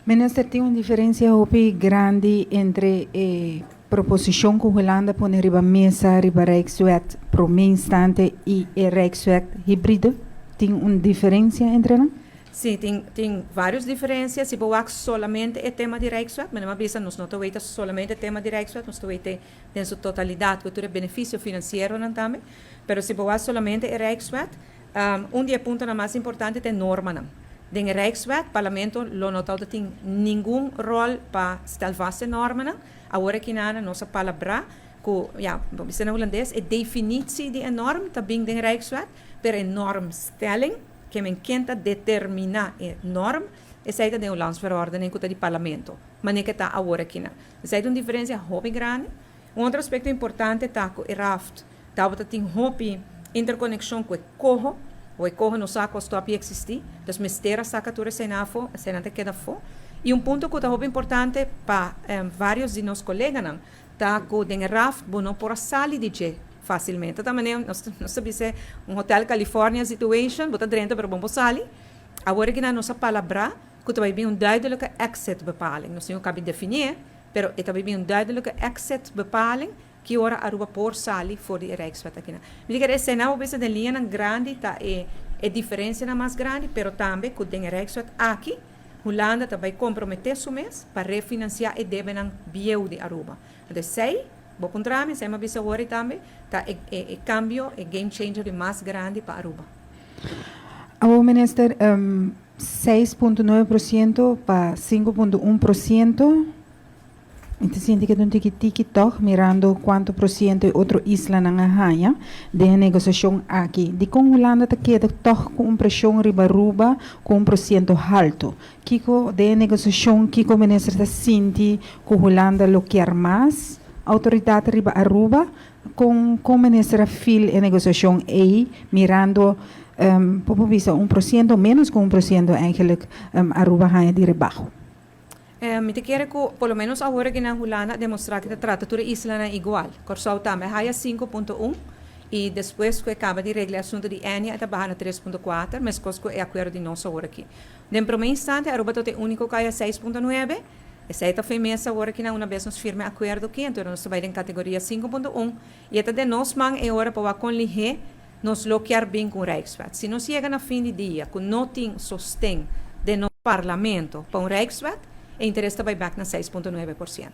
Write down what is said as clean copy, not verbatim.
Minister, tem uma diferença hopi grande entre proposição que a Holanda põe riba mesa, riba Rijkswet pro meu instante e Rijkswet híbrido? Tem uma diferença entre elas? Sim, tem várias diferenças. Se boa solamente é tema de Rijkswet, mas não bisa nós não estamos solamente tema de Rijkswet, nós estamos em sua totalidade, que é benefício financeiro não também. Mas se boa solamente é Rijkswet, dia ponto na mais importante é norma não. Den Rijkswet, parlamento lo notado tem nenhum rol para estar vast norma não. Agora que nada nossa palavra, que ja, we in holandês, é definitie de norm, também den Rijkswet, per een normstelling que men kenta determinar a norm, é saída de uma landsverordening que está de parlamento. Mas nem que está agora aqui não. É uma diferença hobby grande. Outro aspecto importante está que o raft, talvez tem hobby interconexão com o corro, o corro não sabe que está existir, então mistera saca tudo sem afo, sem nada queda fo. E ponto que está hobby importante para vários de nossos colegas não, está que o raft não por sair de facilmente. Também nós sabemos se hotel California situation, bota dentro para bom sair. Agora que na nossa palavra, que também bem duidelijke exit bepaling. Nós não cabe definir, pero é também bem duidelijke exit bepaling que ora Aruba por sair voor die Rijkswet aqui. Me diga esse não obese de linha grande tá é diferença na mais grande, pero também que den Rijkswet aqui Holanda também comprometer su mês para refinanciar e deben bieu de Aruba. Então sei Bo contrami, sei ma bisa agora também, tá cambio, game changer mais grande para Aruba. O minister, 6,9% para 5,1%. Então, siente que não tiki toch mirando quanto por cento outro isla na Hanha de negociação aqui. De com Holanda te queda toch com pressão riba Aruba com 1% alto. Kiko de negociação, Kiko minister te sente que Holanda lo quer mais? Autoridade riba Aruba com minister fil em negociação aí mirando por visa 1% menos com 1% eigenlijk Aruba Hanha de rebaixo. Me te quero que, pelo menos agora que na Holanda, demonstrar que trata toda isla igual. Corsau também há 5,1 e depois que acaba de reglar assunto de Enia, está barra 3,4, mas coisa é acordo de nós agora aqui. No primeiro instante, Aruba é o único que há 6,9. Essa é a firmeza agora que uma vez nos firme acordo aqui, então nós vai em categoria 5,1 e até de nós man é hora para conligar nos bloquear bem com o Rijkswet. Se nós chega na fim de dia com não tem sostém de nosso parlamento para o Rijkswet, o interesse vai back na 6,9%.